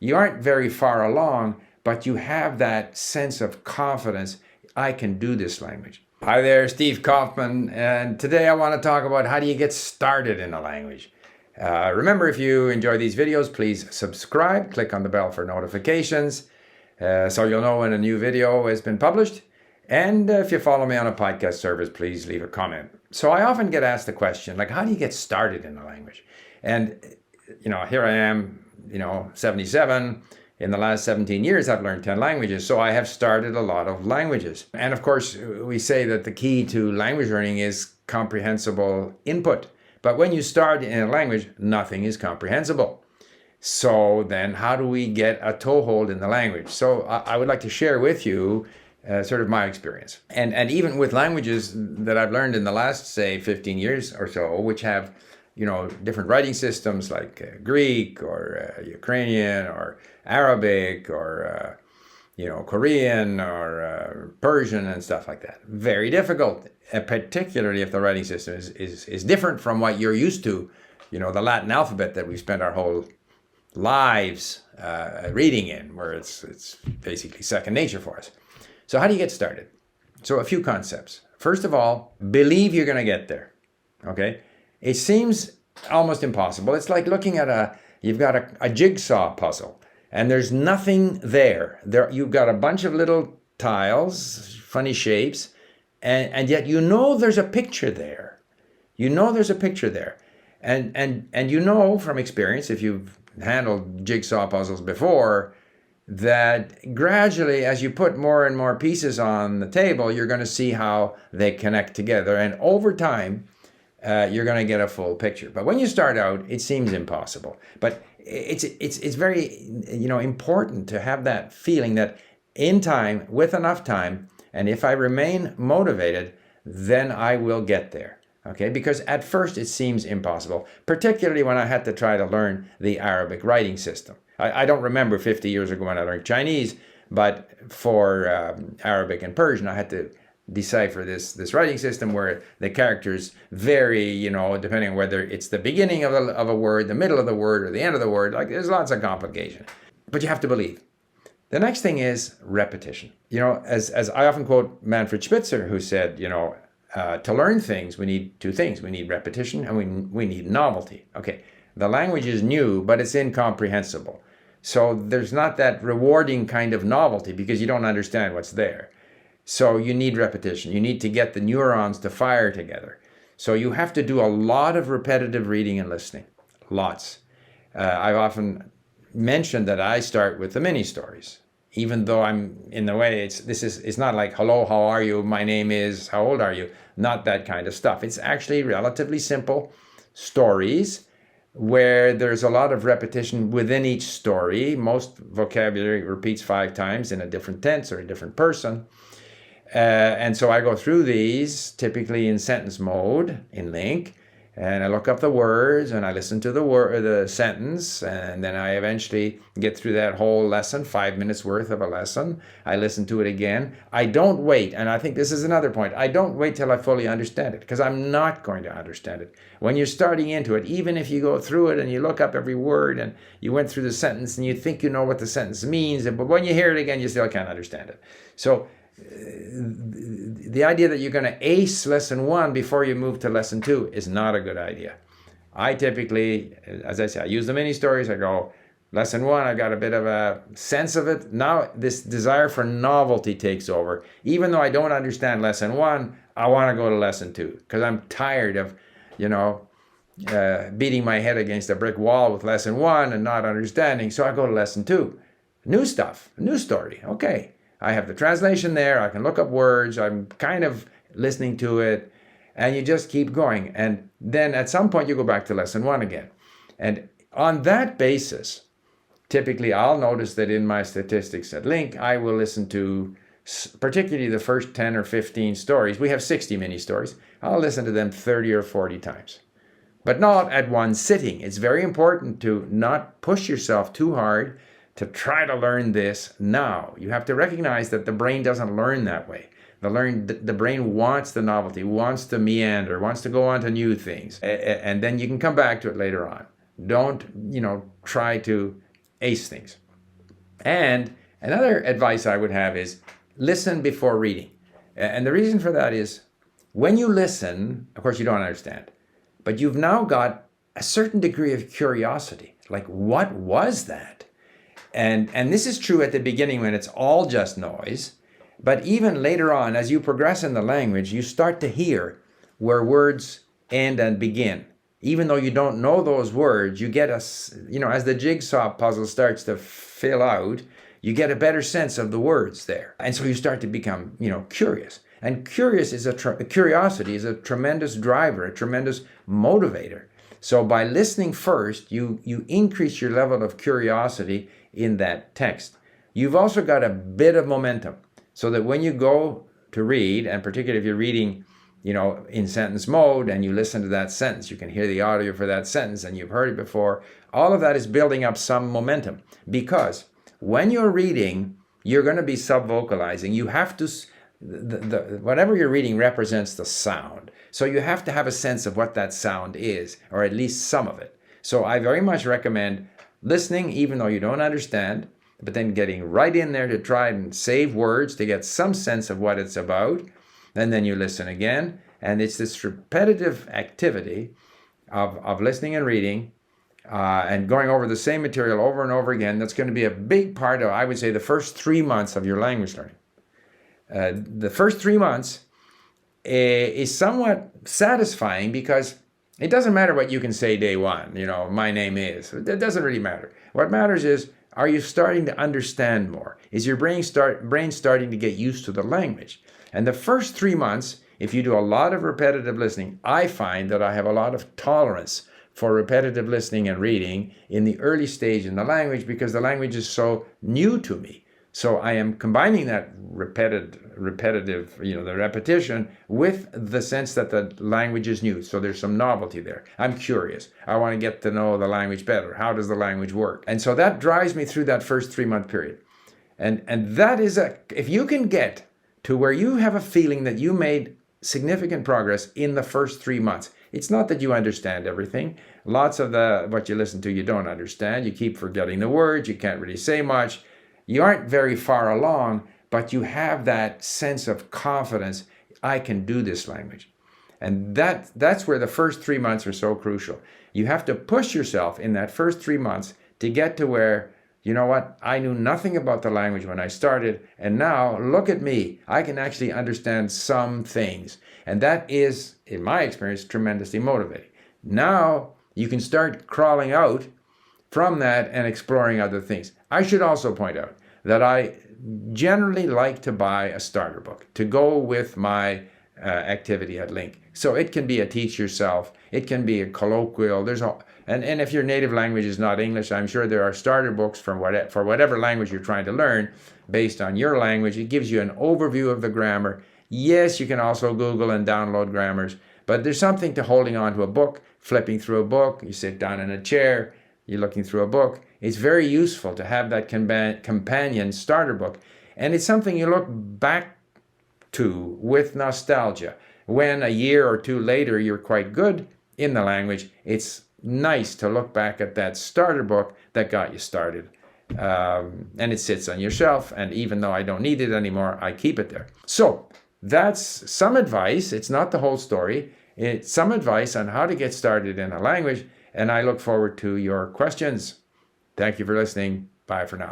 You aren't very far along, but you have that sense of confidence. I can do this language. Hi there, Steve Kaufman, and today I want to talk about how do you get started in a language. Remember, if you enjoy these videos, please subscribe, click on the bell for notifications, so you'll know when a new video has been published. And if you follow me on a podcast service, please leave a comment. So I often get asked the question, like, how do you get started in a language? And, here I am, 77. In the last 17 years, I've learned 10 languages. So I have started a lot of languages. And of course, we say that the key to language learning is comprehensible input. But when you start in a language, nothing is comprehensible. So then how do we get a toehold in the language? So I would like to share with you sort of my experience. And even with languages that I've learned in the last, say, 15 years or so, which have, different writing systems like Greek or Ukrainian or Arabic or, Korean or Persian and stuff like that. Very difficult, particularly if the writing system is different from what you're used to, the Latin alphabet that we spent our whole lives reading in, where it's basically second nature for us. So how do you get started? So a few concepts. First of all, believe you're going to get there. Okay? It seems almost impossible. It's like looking at you've got a jigsaw puzzle and there's nothing there. You've got a bunch of little tiles, funny shapes, and yet there's a picture there. There's a picture there. And from experience, if you've handled jigsaw puzzles before, that gradually, as you put more and more pieces on the table, you're going to see how they connect together. And over time, you're going to get a full picture. But when you start out, it seems impossible. But it's very important to have that feeling that in time, with enough time, and if I remain motivated, then I will get there. Okay, because at first it seems impossible, particularly when I had to try to learn the Arabic writing system. I don't remember 50 years ago when I learned Chinese, but for Arabic and Persian, I had to decipher this writing system where the characters vary, depending on whether it's the beginning of a word, the middle of the word, or the end of the word. Like, there's lots of complication. But you have to believe. The next thing is repetition. As I often quote Manfred Spitzer, who said, to learn things, we need two things. We need repetition and we need novelty. Okay, the language is new, but it's incomprehensible. So there's not that rewarding kind of novelty because you don't understand what's there. So you need repetition. You need to get the neurons to fire together. So you have to do a lot of repetitive reading and listening. Lots. I've often mentioned that I start with the mini stories. Even though I'm in the way, it's not like, hello, how are you? My name is, how old are you? Not that kind of stuff. It's actually relatively simple stories where there's a lot of repetition within each story. Most vocabulary repeats 5 times in a different tense or a different person. And so I go through these typically in sentence mode in LingQ. And I look up the words and I listen to the sentence, and then I eventually get through that whole lesson, 5 minutes worth of a lesson. I listen to it again. I don't wait, and I think this is another point. I don't wait till I fully understand it, because I'm not going to understand it. When you're starting into it, even if you go through it and you look up every word and you went through the sentence and you think you know what the sentence means, but when you hear it again, you still can't understand it. So the idea that you're going to ace lesson 1 before you move to lesson 2 is not a good idea. I typically, as I say, I use the mini stories. I go, lesson 1, I got a bit of a sense of it. Now this desire for novelty takes over. Even though I don't understand lesson 1, I want to go to lesson 2 because I'm tired of, beating my head against a brick wall with lesson 1 and not understanding. So I go to lesson 2. New stuff, new story. Okay. I have the translation there. I can look up words. I'm kind of listening to it. And you just keep going. And then at some point you go back to lesson 1 again. And on that basis, typically I'll notice that in my statistics at LingQ, I will listen to particularly the first 10 or 15 stories. We have 60 mini stories. I'll listen to them 30 or 40 times. But not at one sitting. It's very important to not push yourself too hard to try to learn this now. You have to recognize that the brain doesn't learn that way. The brain wants the novelty, wants to meander, wants to go on to new things. And then you can come back to it later on. Don't, try to ace things. And another advice I would have is listen before reading. And the reason for that is when you listen, of course, you don't understand, but you've now got a certain degree of curiosity. Like, what was that? And this is true at the beginning when it's all just noise. But even later on, as you progress in the language, you start to hear where words end and begin. Even though you don't know those words, you get as the jigsaw puzzle starts to fill out, you get a better sense of the words there. And so you start to become, curious. And curiosity is a tremendous driver, a tremendous motivator. So by listening first, you increase your level of curiosity in that text. You've also got a bit of momentum, so that when you go to read, and particularly if you're reading, in sentence mode and you listen to that sentence, you can hear the audio for that sentence and you've heard it before. All of that is building up some momentum, because when you're reading, you're going to be sub-vocalizing. You have to, whatever you're reading represents the sound. So you have to have a sense of what that sound is, or at least some of it. So I very much recommend listening, even though you don't understand, but then getting right in there to try and save words to get some sense of what it's about. And then you listen again. And it's this repetitive activity of listening and reading and going over the same material over and over again that's going to be a big part of, I would say, the first 3 months of your language learning. The first 3 months is somewhat satisfying, because it doesn't matter what you can say day one. My name is. It doesn't really matter. What matters is, are you starting to understand more? Is your brain starting to get used to the language? And the first 3 months, if you do a lot of repetitive listening, I find that I have a lot of tolerance for repetitive listening and reading in the early stage in the language, because the language is so new to me. So I am combining that repetitive, the repetition, with the sense that the language is new. So there's some novelty there. I'm curious. I want to get to know the language better. How does the language work? And so that drives me through that first 3 month period. And that is if you can get to where you have a feeling that you made significant progress in the first 3 months. It's not that you understand everything. Lots of what you listen to, you don't understand. You keep forgetting the words. You can't really say much. You aren't very far along, but you have that sense of confidence. I can do this language. And that's where the first 3 months are so crucial. You have to push yourself in that first 3 months to get to where, you know what, I knew nothing about the language when I started, and now look at me. I can actually understand some things. And that is, in my experience, tremendously motivating. Now you can start crawling out from that and exploring other things. I should also point out that I generally like to buy a starter book to go with my activity at LingQ. So it can be a teach yourself, it can be a colloquial. And if your native language is not English, I'm sure there are starter books for whatever language you're trying to learn based on your language. It gives you an overview of the grammar. Yes, you can also Google and download grammars, but there's something to holding on to a book, flipping through a book. You sit down in a chair, you're looking through a book. It's very useful to have that companion starter book. And it's something you look back to with nostalgia. When a year or two later you're quite good in the language, it's nice to look back at that starter book that got you started. And it sits on your shelf, and even though I don't need it anymore, I keep it there. So that's some advice. It's not the whole story. It's some advice on how to get started in a language, and I look forward to your questions. Thank you for listening. Bye for now.